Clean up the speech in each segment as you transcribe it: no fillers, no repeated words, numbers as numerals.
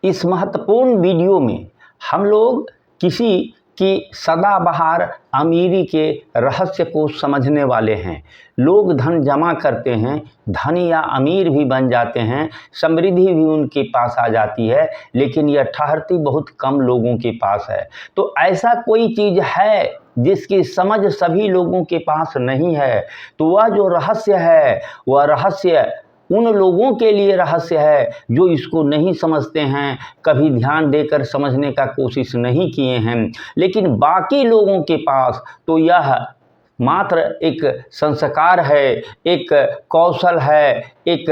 इस महत्वपूर्ण वीडियो में हम लोग किसी की सदाबहार अमीरी के रहस्य को समझने वाले हैं। लोग धन जमा करते हैं, धनी या अमीर भी बन जाते हैं, समृद्धि भी उनके पास आ जाती है, लेकिन यह ठहरती बहुत कम लोगों के पास है। तो ऐसा कोई चीज़ है जिसकी समझ सभी लोगों के पास नहीं है, तो वह जो रहस्य है वह रहस्य उन लोगों के लिए रहस्य है जो इसको नहीं समझते हैं, कभी ध्यान देकर समझने का कोशिश नहीं किए हैं। लेकिन बाकी लोगों के पास तो यह मात्र एक संस्कार है, एक कौशल है, एक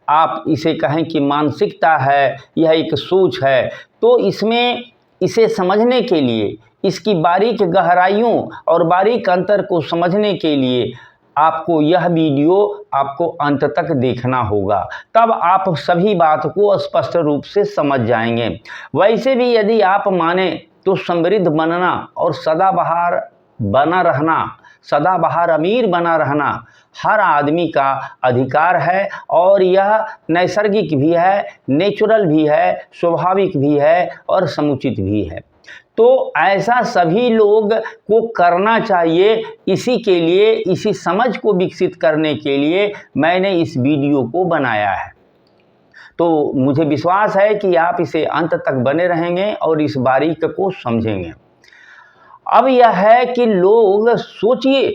आप इसे कहें कि मानसिकता है, यह एक सोच है। तो इसमें इसे समझने के लिए, इसकी बारीक गहराइयों और बारीक अंतर को समझने के लिए आपको यह वीडियो आपको अंत तक देखना होगा, तब आप सभी बात को स्पष्ट रूप से समझ जाएंगे। वैसे भी यदि आप माने तो समृद्ध बनना और सदाबहार बना रहना, सदाबहार अमीर बना रहना हर आदमी का अधिकार है, और यह नैसर्गिक भी है, नेचुरल भी है, स्वाभाविक भी है और समुचित भी है। तो ऐसा सभी लोग को करना चाहिए। इसी के लिए, इसी समझ को विकसित करने के लिए मैंने इस वीडियो को बनाया है। तो मुझे विश्वास है कि आप इसे अंत तक बने रहेंगे और इस बारीक को समझेंगे। अब यह है कि लोग सोचिए,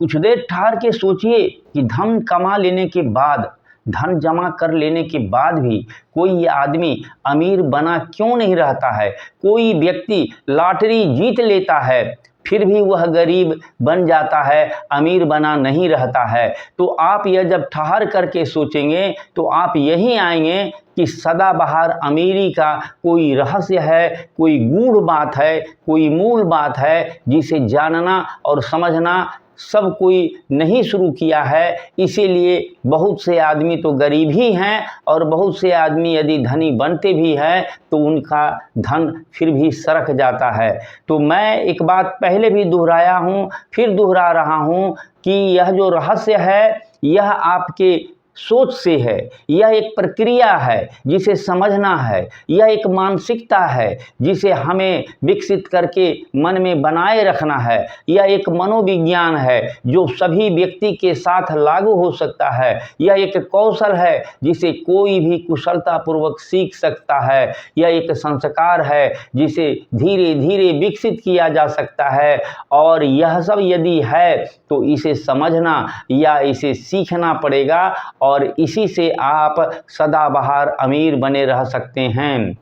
कुछ देर ठहर के सोचिए कि धन कमा लेने के बाद, धन जमा कर लेने के बाद भी कोई आदमी अमीर बना क्यों नहीं रहता है। कोई व्यक्ति लॉटरी जीत लेता है फिर भी वह गरीब बन जाता है, अमीर बना नहीं रहता है। तो आप यह जब ठहर करके सोचेंगे तो आप यही आएंगे कि सदाबहार अमीरी का कोई रहस्य है, कोई गूढ़ बात है, कोई मूल बात है, जिसे जानना और समझना सब कोई नहीं शुरू किया है। इसीलिए बहुत से आदमी तो गरीब ही हैं और बहुत से आदमी यदि धनी बनते भी हैं तो उनका धन फिर भी सरक जाता है। तो मैं एक बात पहले भी दोहराया हूँ, फिर दोहरा रहा हूँ कि यह जो रहस्य है यह आपके सोच से है। यह एक प्रक्रिया है जिसे समझना है, यह एक मानसिकता है जिसे हमें विकसित करके मन में बनाए रखना है। यह एक मनोविज्ञान है जो सभी व्यक्ति के साथ लागू हो सकता है। यह एक कौशल है जिसे कोई भी कुशलतापूर्वक सीख सकता है। यह एक संस्कार है जिसे धीरे धीरे विकसित किया जा सकता है। और यह सब यदि है तो इसे समझना या इसे सीखना पड़ेगा, और इसी से आप सदाबहार अमीर बने रह सकते हैं।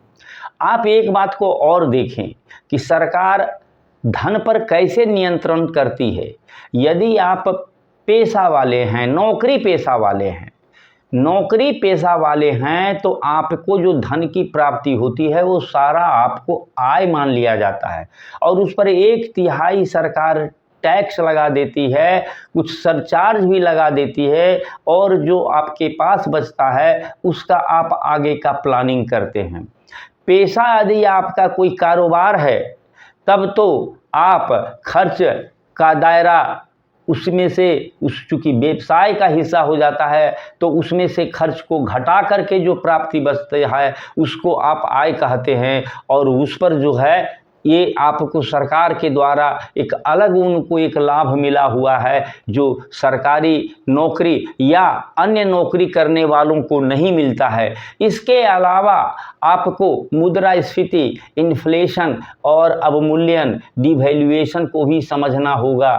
आप एक बात को और देखें कि सरकार धन पर कैसे नियंत्रण करती है। यदि आप पेशा वाले हैं, नौकरी पेशा वाले हैं, नौकरी पेशा वाले हैं, तो आपको जो धन की प्राप्ति होती है वो सारा आपको आय मान लिया जाता है, और उस पर 1/3 सरकार टैक्स लगा देती है, कुछ सरचार्ज भी लगा देती है, और जो आपके पास बचता है उसका आप आगे का प्लानिंग करते हैं। पेशा यदि आपका कोई कारोबार है तब तो आप खर्च का दायरा उसमें से, चूँकि व्यवसाय का हिस्सा हो जाता है तो उसमें से खर्च को घटा करके जो प्राप्ति बचती है उसको आप आय कहते हैं, और उस पर जो है ये आपको सरकार के द्वारा एक अलग उनको एक लाभ मिला हुआ है जो सरकारी नौकरी या अन्य नौकरी करने वालों को नहीं मिलता है। इसके अलावा आपको मुद्रास्फीति, इन्फ्लेशन और अवमूल्यन, डिवैल्यूएशन को भी समझना होगा।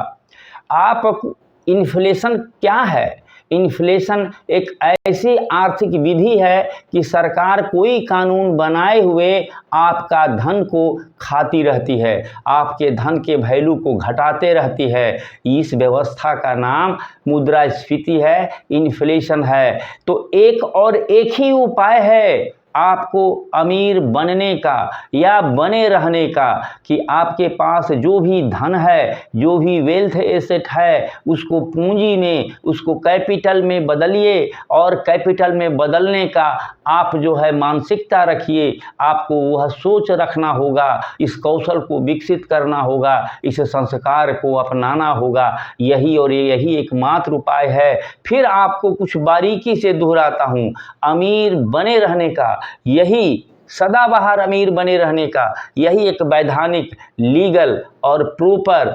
आप इन्फ्लेशन क्या है? इन्फ्लेशन एक ऐसी आर्थिक विधि है कि सरकार कोई कानून बनाए हुए आपका धन को खाती रहती है, आपके धन के वैल्यू को घटाते रहती है। इस व्यवस्था का नाम मुद्रास्फीति है, इन्फ्लेशन है। तो एक और एक ही उपाय है आपको अमीर बनने का या बने रहने का, कि आपके पास जो भी धन है, जो भी वेल्थ एसेट है, उसको पूंजी में, उसको कैपिटल में बदलिए, और कैपिटल में बदलने का आप जो है मानसिकता रखिए। आपको वह सोच रखना होगा, इस कौशल को विकसित करना होगा, इस संस्कार को अपनाना होगा। यही और यही एकमात्र उपाय है। फिर आपको कुछ बारीकी से दोहराता हूँ, अमीर बने रहने का यही सदाबहार अमीर बने रहने का यही एक वैधानिक, लीगल और प्रॉपर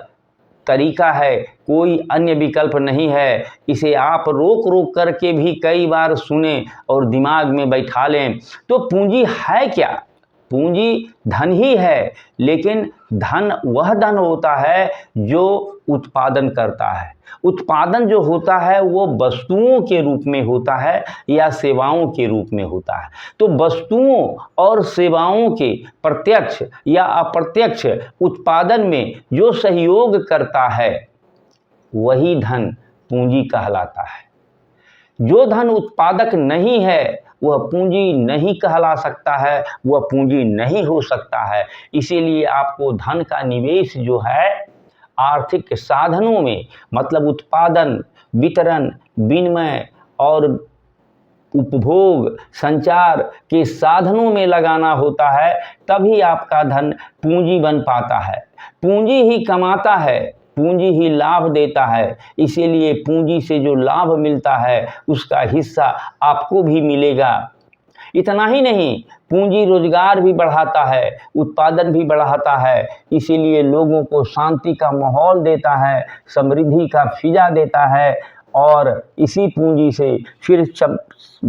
तरीका है, कोई अन्य विकल्प नहीं है। इसे आप रोक रोक करके भी कई बार सुने और दिमाग में बैठा लें। तो पूंजी है क्या? पूंजी धन ही है, लेकिन धन वह धन होता है जो उत्पादन करता है। उत्पादन जो होता है वो वस्तुओं के रूप में होता है या सेवाओं के रूप में होता है। तो वस्तुओं और सेवाओं के प्रत्यक्ष या अप्रत्यक्ष उत्पादन में जो सहयोग करता है वही धन पूंजी कहलाता है। जो धन उत्पादक नहीं है वह पूंजी नहीं कहला सकता है, वह पूंजी नहीं हो सकता है। इसीलिए आपको धन का निवेश जो है आर्थिक साधनों में, मतलब उत्पादन, वितरण, विनिमय और उपभोग, संचार के साधनों में लगाना होता है, तभी आपका धन पूंजी बन पाता है। पूंजी ही कमाता है, पूंजी ही लाभ देता है। इसीलिए पूंजी से जो लाभ मिलता है उसका हिस्सा आपको भी मिलेगा। इतना ही नहीं, पूंजी रोजगार भी बढ़ाता है, उत्पादन भी बढ़ाता है। इसीलिए लोगों को शांति का माहौल देता है, समृद्धि का फिजा देता है और इसी पूंजी से फिर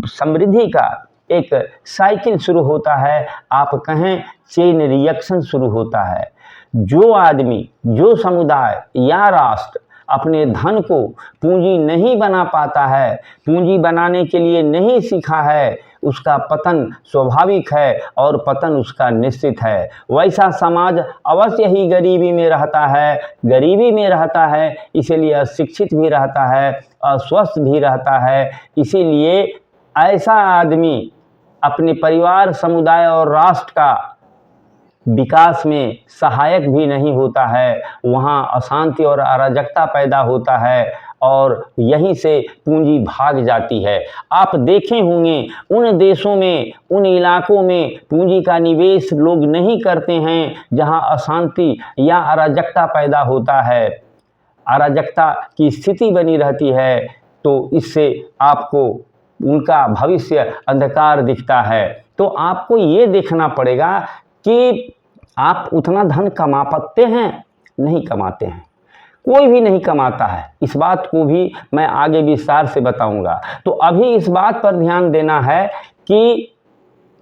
समृद्धि का एक साइकिल शुरू होता है। आप कहें चेन रिएक्शन शुरू होता है। जो आदमी, जो समुदाय या राष्ट्र अपने धन को पूंजी नहीं बना पाता है, पूंजी बनाने के लिए नहीं सीखा है, उसका पतन स्वाभाविक है और पतन उसका निश्चित है। वैसा समाज अवश्य ही गरीबी में रहता है, गरीबी में रहता है, इसीलिए अशिक्षित भी रहता है, अस्वस्थ भी रहता है। इसीलिए ऐसा आदमी अपने परिवार, समुदाय और राष्ट्र का विकास में सहायक भी नहीं होता है। वहाँ अशांति और अराजकता पैदा होता है और यहीं से पूंजी भाग जाती है। आप देखे होंगे उन देशों में, उन इलाकों में पूंजी का निवेश लोग नहीं करते हैं जहाँ अशांति या अराजकता पैदा होता है, अराजकता की स्थिति बनी रहती है। तो इससे आपको उनका भविष्य अंधकार दिखता है। तो आपको ये देखना पड़ेगा कि आप उतना धन कमा पाते हैं? नहीं कमाते हैं, कोई भी नहीं कमाता है। इस बात को भी मैं आगे विस्तार से बताऊंगा। तो अभी इस बात पर ध्यान देना है कि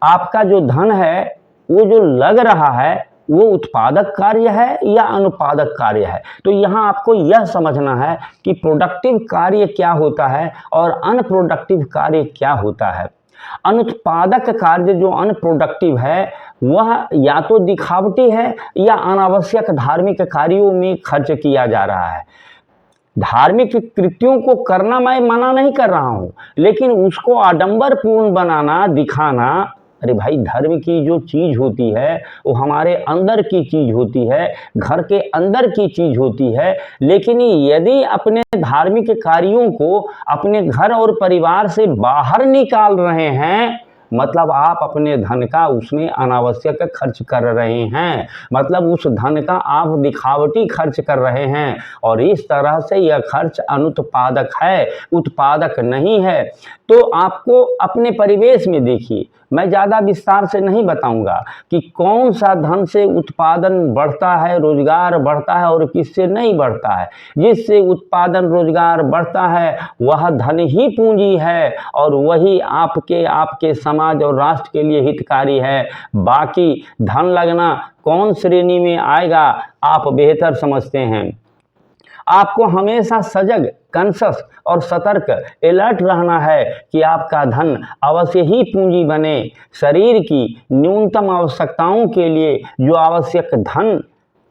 आपका जो धन है वो जो लग रहा है वो उत्पादक कार्य है या अनुत्पादक कार्य है। तो यहाँ आपको यह समझना है कि प्रोडक्टिव कार्य क्या होता है और अनप्रोडक्टिव कार्य क्या होता है। अनुत्पादक कार्य जो अनप्रोडक्टिव है वह या तो दिखावटी है या अनावश्यक धार्मिक कार्यों में खर्च किया जा रहा है। धार्मिक कृत्यों को करना मैं मना नहीं कर रहा हूँ, लेकिन उसको आडंबरपूर्ण बनाना, दिखाना, अरे भाई धर्म की जो चीज़ होती है वो हमारे अंदर की चीज़ होती है, घर के अंदर की चीज़ होती है। लेकिन यदि अपने धार्मिक कार्यों को अपने घर और परिवार से बाहर निकाल रहे हैं, मतलब आप अपने धन का उसमें अनावश्यक खर्च कर रहे हैं, मतलब उस धन का आप दिखावटी खर्च कर रहे हैं और इस तरह से यह खर्च अनुत्पादक है, उत्पादक नहीं है। तो आपको अपने परिवेश में देखिए, मैं ज़्यादा विस्तार से नहीं बताऊंगा कि कौन सा धन से उत्पादन बढ़ता है, रोजगार बढ़ता है और किससे नहीं बढ़ता है। जिससे उत्पादन रोजगार बढ़ता है वह धन ही पूंजी है और वही आपके समाज और राष्ट्र के लिए हितकारी है। बाकी धन लगना कौन श्रेणी में आएगा आप बेहतर समझते हैं। आपको हमेशा सजग, कॉन्शस और सतर्क, अलर्ट रहना है कि आपका धन अवश्य ही पूंजी बने। शरीर की न्यूनतम आवश्यकताओं के लिए जो आवश्यक धन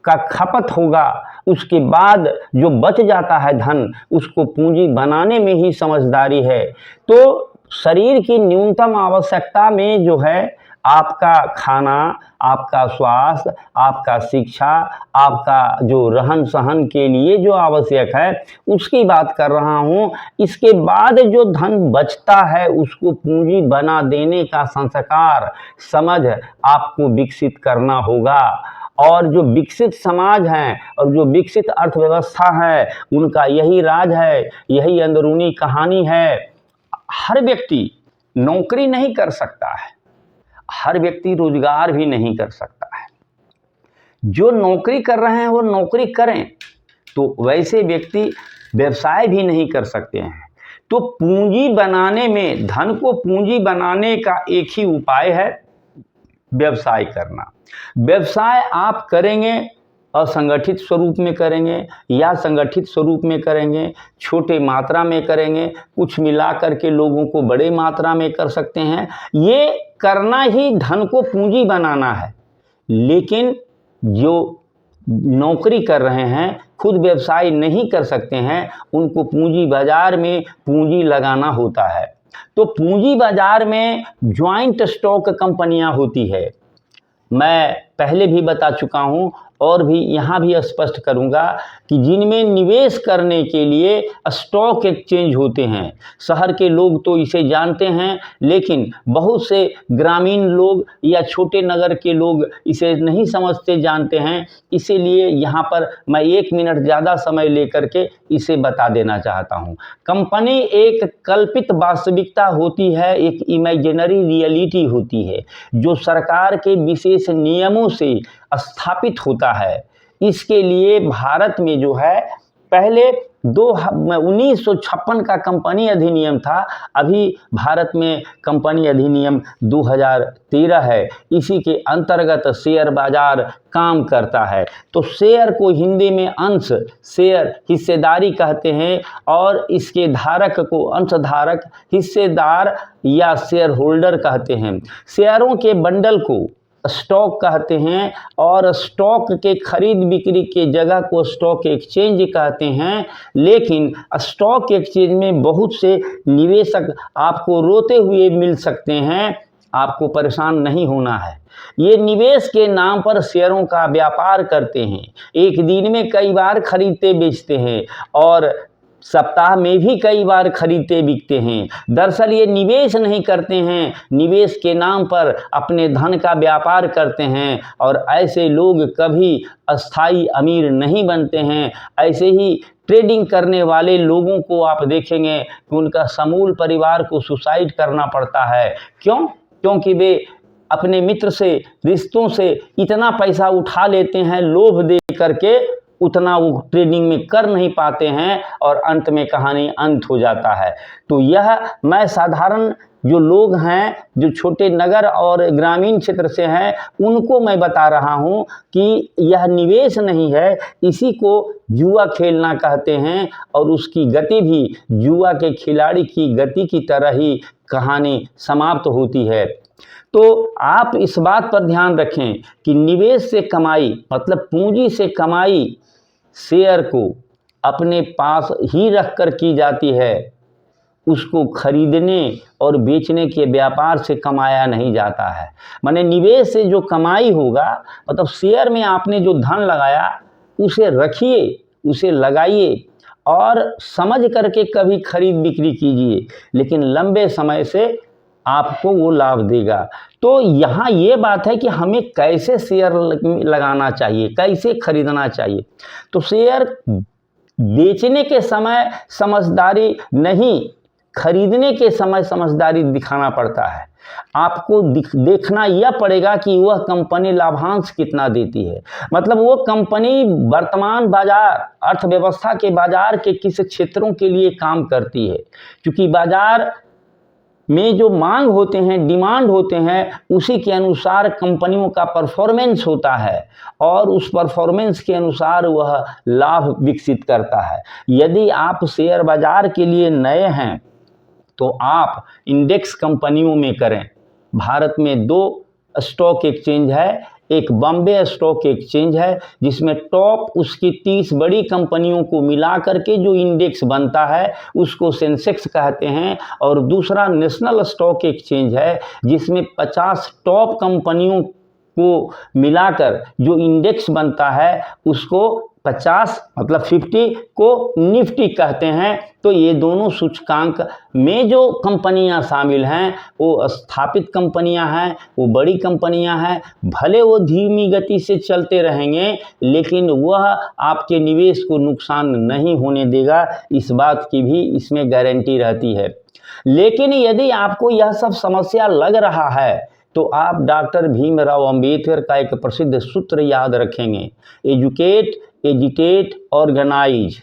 का खपत होगा, उसके बाद जो बच जाता है धन, उसको पूंजी बनाने में ही समझदारी है। तो शरीर की न्यूनतम आवश्यकता में जो है आपका खाना, आपका स्वास्थ्य, आपका शिक्षा, आपका जो रहन सहन के लिए जो आवश्यक है उसकी बात कर रहा हूँ। इसके बाद जो धन बचता है उसको पूंजी बना देने का संस्कार, समझ आपको विकसित करना होगा। और जो विकसित समाज हैं और जो विकसित अर्थव्यवस्था है उनका यही राज है, यही अंदरूनी कहानी है। हर व्यक्ति नौकरी नहीं कर सकता है। हर व्यक्ति रोजगार भी नहीं कर सकता है। जो नौकरी कर रहे हैं वो नौकरी करें, तो वैसे व्यक्ति व्यवसाय भी नहीं कर सकते हैं। तो पूंजी बनाने में, धन को पूंजी बनाने का एक ही उपाय है, व्यवसाय करना। व्यवसाय आप करेंगे, असंगठित स्वरूप में करेंगे या संगठित स्वरूप में करेंगे, छोटे मात्रा में करेंगे, कुछ मिला करके लोगों को बड़े मात्रा में कर सकते हैं। ये करना ही धन को पूंजी बनाना है। लेकिन जो नौकरी कर रहे हैं, खुद व्यवसाय नहीं कर सकते हैं, उनको पूंजी बाजार में पूंजी लगाना होता है। तो पूंजी बाजार में ज्वाइंट स्टॉक कंपनियां होती है। मैं पहले भी बता चुका हूं और भी यहाँ भी स्पष्ट करूँगा कि जिनमें निवेश करने के लिए स्टॉक एक्सचेंज होते हैं। शहर के लोग तो इसे जानते हैं, लेकिन बहुत से ग्रामीण लोग या छोटे नगर के लोग इसे नहीं समझते, जानते हैं। इसीलिए यहाँ पर मैं 1 मिनट ज़्यादा समय लेकर के इसे बता देना चाहता हूँ। कंपनी एक कल्पित वास्तविकता होती है, एक इमेजिनरी रियलिटी होती है, जो सरकार के विशेष नियमों से स्थापित होता है। इसके लिए भारत में जो है पहले 1956 का कंपनी अधिनियम था, अभी भारत में कंपनी अधिनियम 2013 है। इसी के अंतर्गत शेयर बाजार काम करता है। तो शेयर को हिंदी में अंश, शेयर हिस्सेदारी कहते हैं, और इसके धारक को अंशधारक, हिस्सेदार या शेयर होल्डर कहते हैं। शेयरों के बंडल को स्टॉक कहते हैं, और स्टॉक के खरीद बिक्री के जगह को स्टॉक एक्सचेंज कहते हैं। लेकिन स्टॉक एक्सचेंज में बहुत से निवेशक आपको रोते हुए मिल सकते हैं, आपको परेशान नहीं होना है। ये निवेश के नाम पर शेयरों का व्यापार करते हैं, एक दिन में कई बार खरीदते बेचते हैं और सप्ताह में भी कई बार खरीदते बिकते हैं। दरअसल ये निवेश नहीं करते हैं, निवेश के नाम पर अपने धन का व्यापार करते हैं, और ऐसे लोग कभी अस्थाई अमीर नहीं बनते हैं। ऐसे ही ट्रेडिंग करने वाले लोगों को आप देखेंगे कि उनका समूल परिवार को सुसाइड करना पड़ता है। क्यों? क्योंकि वे अपने मित्र से, रिश्तों से इतना पैसा उठा लेते हैं लोभ दे करके, उतना वो ट्रेडिंग में कर नहीं पाते हैं, और अंत में कहानी अंत हो जाता है। तो यह मैं साधारण जो लोग हैं, जो छोटे नगर और ग्रामीण क्षेत्र से हैं, उनको मैं बता रहा हूँ कि यह निवेश नहीं है, इसी को जुआ खेलना कहते हैं, और उसकी गति भी जुआ के खिलाड़ी की गति की तरह ही कहानी समाप्त होती है। तो आप इस बात पर ध्यान रखें कि निवेश से कमाई, मतलब पूंजी से कमाई, शेयर को अपने पास ही रखकर की जाती है, उसको खरीदने और बेचने के व्यापार से कमाया नहीं जाता है। माने निवेश से जो कमाई होगा, मतलब शेयर में आपने जो धन लगाया उसे रखिए, उसे लगाइए और समझ करके कभी खरीद बिक्री कीजिए, लेकिन लंबे समय से आपको वो लाभ देगा। तो यहाँ ये बात है कि हमें कैसे शेयर लगाना चाहिए, कैसे खरीदना चाहिए। तो शेयर बेचने के समय समझदारी नहीं, खरीदने के समय समझदारी दिखाना पड़ता है। आपको देखना यह पड़ेगा कि वह कंपनी लाभांश कितना देती है, मतलब वो कंपनी वर्तमान बाजार, अर्थव्यवस्था के बाजार के किस क्षेत्रों के लिए काम करती है। क्योंकि बाजार में जो मांग होते हैं, डिमांड होते हैं, उसी के अनुसार कंपनियों का परफॉर्मेंस होता है, और उस परफॉर्मेंस के अनुसार वह लाभ विकसित करता है। यदि आप शेयर बाजार के लिए नए हैं तो आप इंडेक्स कंपनियों में करें। भारत में 2 स्टॉक एक्सचेंज है, एक बॉम्बे स्टॉक एक्सचेंज है, जिसमें टॉप उसकी 30 बड़ी कंपनियों को मिला करके जो इंडेक्स बनता है उसको सेंसेक्स कहते हैं, और दूसरा नेशनल स्टॉक एक्सचेंज है, जिसमें 50 टॉप कंपनियों को मिलाकर जो इंडेक्स बनता है उसको 50 मतलब 50 को निफ्टी कहते हैं। तो ये दोनों सूचकांक में जो कंपनियां शामिल हैं वो स्थापित कंपनियां हैं, वो बड़ी कंपनियां हैं। भले वो धीमी गति से चलते रहेंगे, लेकिन वह आपके निवेश को नुकसान नहीं होने देगा, इस बात की भी इसमें गारंटी रहती है। लेकिन यदि आपको यह सब समस्या लग रहा है तो आप डॉक्टर भीमराव अंबेडकर का एक प्रसिद्ध सूत्र याद रखेंगे, एजुकेट, एजिटेट, ऑर्गेनाइज।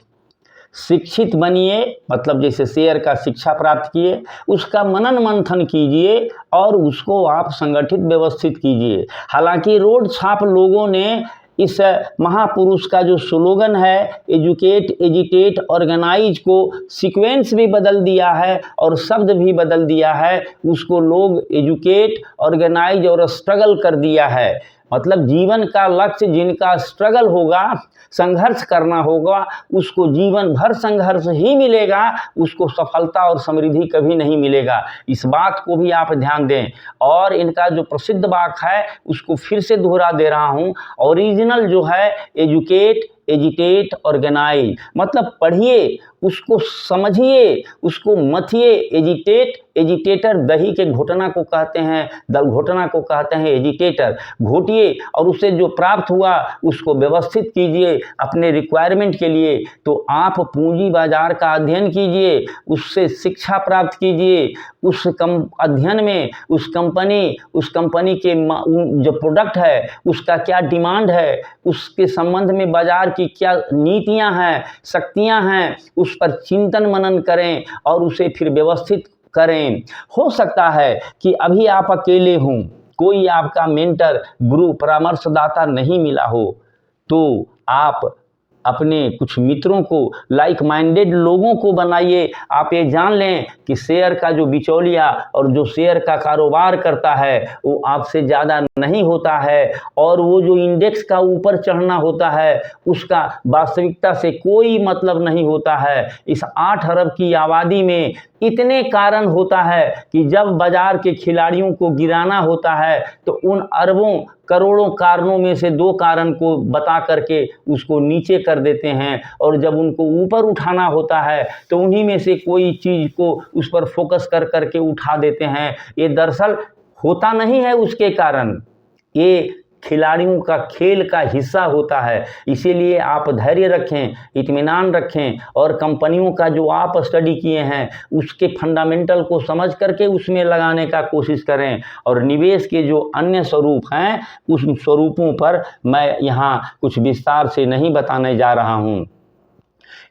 शिक्षित बनिए, मतलब जैसे शेर का शिक्षा प्राप्त किए, उसका मनन मंथन कीजिए और उसको आप संगठित व्यवस्थित कीजिए। हालांकि रोड छाप लोगों ने इस महापुरुष का जो स्लोगन है एजुकेट, एजिटेट, ऑर्गेनाइज को सीक्वेंस भी बदल दिया है और शब्द भी बदल दिया है। उसको लोग एजुकेट, ऑर्गेनाइज और स्ट्रगल कर दिया है। मतलब जीवन का लक्ष्य जिनका स्ट्रगल होगा, संघर्ष करना होगा, उसको जीवन भर संघर्ष ही मिलेगा, उसको सफलता और समृद्धि कभी नहीं मिलेगा। इस बात को भी आप ध्यान दें। और इनका जो प्रसिद्ध वाक्य है उसको फिर से दोहरा दे रहा हूँ। ओरिजिनल जो है एजुकेट, एजिटेट, ऑर्गेनाइज, मतलब पढ़िए, उसको समझिए, उसको मथिए। एजिटेट, एजिटेटर दही के घोटना को कहते हैं, दल घोटना को कहते हैं एजिटेटर। घोटिए और उससे जो प्राप्त हुआ उसको व्यवस्थित कीजिए अपने रिक्वायरमेंट के लिए। तो आप पूंजी बाजार का अध्ययन कीजिए, उससे शिक्षा प्राप्त कीजिए, उस अध्ययन में उस कंपनी के जो प्रोडक्ट है उसका क्या डिमांड है, उसके संबंध में बाजार की क्या नीतियां हैं, शक्तियां हैं, उस पर चिंतन मनन करें और उसे फिर व्यवस्थित करें। हो सकता है कि अभी आप अकेले हों, कोई आपका मेंटर, गुरु, परामर्शदाता नहीं मिला हो, तो आप अपने कुछ मित्रों को, लाइक माइंडेड लोगों को बनाइए। आप ये जान लें कि शेयर का जो बिचौलिया और जो शेयर का कारोबार करता है वो आपसे ज़्यादा नहीं होता है, और वो जो इंडेक्स का ऊपर चढ़ना होता है उसका वास्तविकता से कोई मतलब नहीं होता है। इस 8 अरब की आबादी में इतने कारण होता है कि जब बाजार के खिलाड़ियों को गिराना होता है तो उन अरबों करोड़ों कारणों में से 2 कारण को बता करके उसको नीचे कर देते हैं, और जब उनको ऊपर उठाना होता है तो उन्हीं में से कोई चीज़ को उस पर फोकस कर करके उठा देते हैं। ये दरअसल होता नहीं है उसके कारण, ये खिलाड़ियों का खेल का हिस्सा होता है। इसीलिए आप धैर्य रखें, इत्मीनान रखें और कंपनियों का जो आप स्टडी किए हैं उसके फंडामेंटल को समझ करके उसमें लगाने का कोशिश करें। और निवेश के जो अन्य स्वरूप हैं उस स्वरूपों पर मैं यहाँ कुछ विस्तार से नहीं बताने जा रहा हूँ।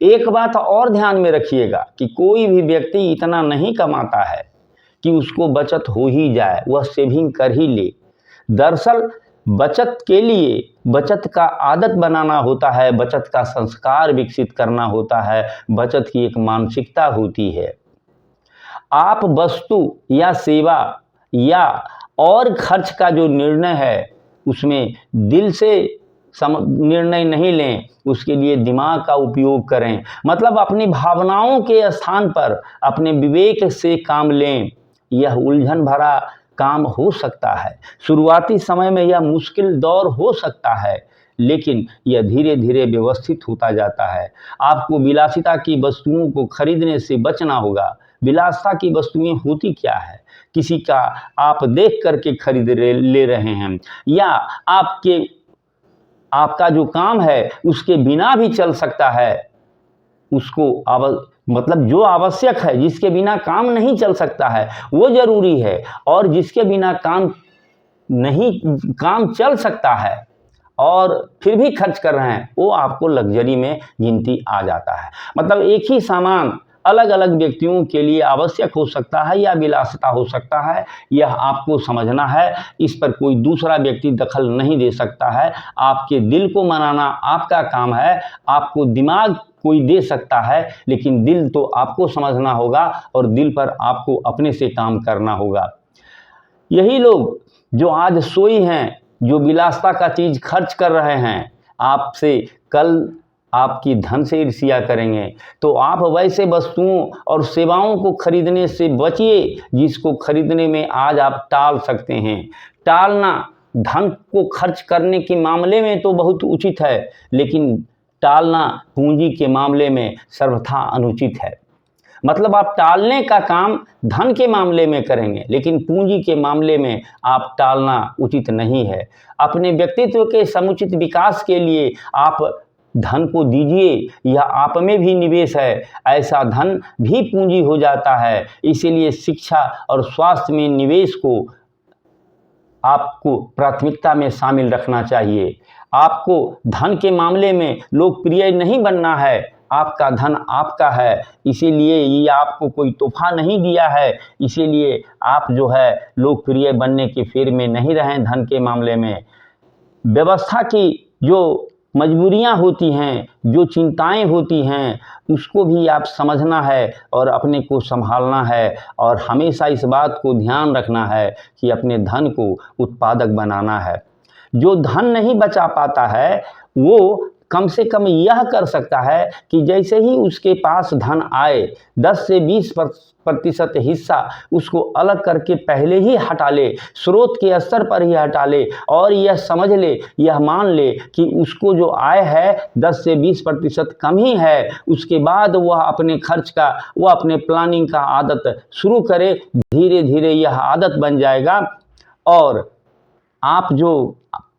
एक बात और ध्यान में रखिएगा कि कोई भी व्यक्ति इतना नहीं कमाता है कि उसको बचत हो ही जाए, वह सेविंग कर ही ले। दरअसल बचत के लिए बचत का आदत बनाना होता है, बचत का संस्कार विकसित करना होता है, बचत की एक मानसिकता होती है। आप वस्तु या सेवा या और खर्च का जो निर्णय है उसमें दिल से निर्णय नहीं लें, उसके लिए दिमाग का उपयोग करें। मतलब अपनी भावनाओं के स्थान पर अपने विवेक से काम लें। यह उलझन भरा काम हो सकता है, शुरुआती समय में यह मुश्किल दौर हो सकता है, लेकिन यह धीरे धीरे व्यवस्थित होता जाता है। आपको विलासिता की वस्तुओं को खरीदने से बचना होगा। विलासिता की वस्तुएं होती क्या है? किसी का आप देख करके खरीद ले रहे हैं, या आपका जो काम है उसके बिना भी चल सकता है, उसको मतलब जो आवश्यक है, जिसके बिना काम नहीं चल सकता है वो जरूरी है, और जिसके बिना काम चल सकता है और फिर भी खर्च कर रहे हैं वो आपको लग्जरी में गिनती आ जाता है। मतलब एक ही सामान अलग अलग व्यक्तियों के लिए आवश्यक हो सकता है या विलासिता हो सकता है, यह आपको समझना है। इस पर कोई दूसरा व्यक्ति दखल नहीं दे सकता है। आपके दिल को मनाना आपका काम है। आपको दिमाग कोई दे सकता है, लेकिन दिल तो आपको समझना होगा और दिल पर आपको अपने से काम करना होगा। यही लोग जो आज सोई हैं, जो विलासिता का चीज़ खर्च कर रहे हैं, आपसे कल आपकी धन से ईर्ष्या करेंगे। तो आप वैसे वस्तुओं और सेवाओं को खरीदने से बचिए जिसको खरीदने में आज आप टाल सकते हैं। टालना धन को खर्च करने के मामले में तो बहुत उचित है, लेकिन टालना पूंजी के मामले में सर्वथा अनुचित है। मतलब आप टालने का काम धन के मामले में करेंगे, लेकिन पूंजी के मामले में आप टालना उचित नहीं है। अपने व्यक्तित्व के समुचित विकास के लिए आप धन को दीजिए, यह आप में भी निवेश है। ऐसा धन भी पूंजी हो जाता है। इसीलिए शिक्षा और स्वास्थ्य में निवेश को आपको प्राथमिकता में शामिल रखना चाहिए। आपको धन के मामले में लोकप्रिय नहीं बनना है। आपका धन आपका है, इसीलिए ये आपको कोई तोहफा नहीं दिया है। इसीलिए आप जो है लोकप्रिय बनने की फेर में नहीं रहें। धन के मामले में व्यवस्था की जो मजबूरियां होती हैं, जो चिंताएं होती हैं, उसको भी आप समझना है और अपने को संभालना है। और हमेशा इस बात को ध्यान रखना है कि अपने धन को उत्पादक बनाना है। जो धन नहीं बचा पाता है वो कम से कम यह कर सकता है कि जैसे ही उसके पास धन आए 10 से 20% हिस्सा उसको अलग करके पहले ही हटा ले, स्रोत के स्तर पर ही हटा ले और यह समझ ले, यह मान ले कि उसको जो आय है 10 से 20% कम ही है। उसके बाद वह अपने खर्च का, वह अपने प्लानिंग का आदत शुरू करे। धीरे धीरे यह आदत बन जाएगा और आप जो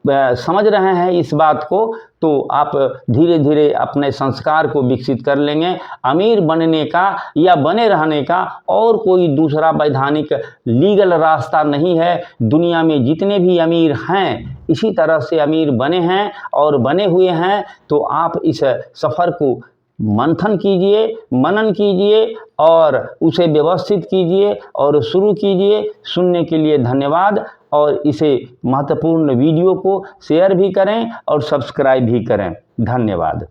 समझ रहे हैं इस बात को, तो आप धीरे धीरे अपने संस्कार को विकसित कर लेंगे। अमीर बनने का या बने रहने का और कोई दूसरा वैधानिक लीगल रास्ता नहीं है। दुनिया में जितने भी अमीर हैं इसी तरह से अमीर बने हैं और बने हुए हैं। तो आप इस सफ़र को मंथन कीजिए, मनन कीजिए और उसे व्यवस्थित कीजिए और शुरू कीजिए। सुनने के लिए धन्यवाद और इसे महत्वपूर्ण वीडियो को शेयर भी करें और सब्सक्राइब भी करें। धन्यवाद।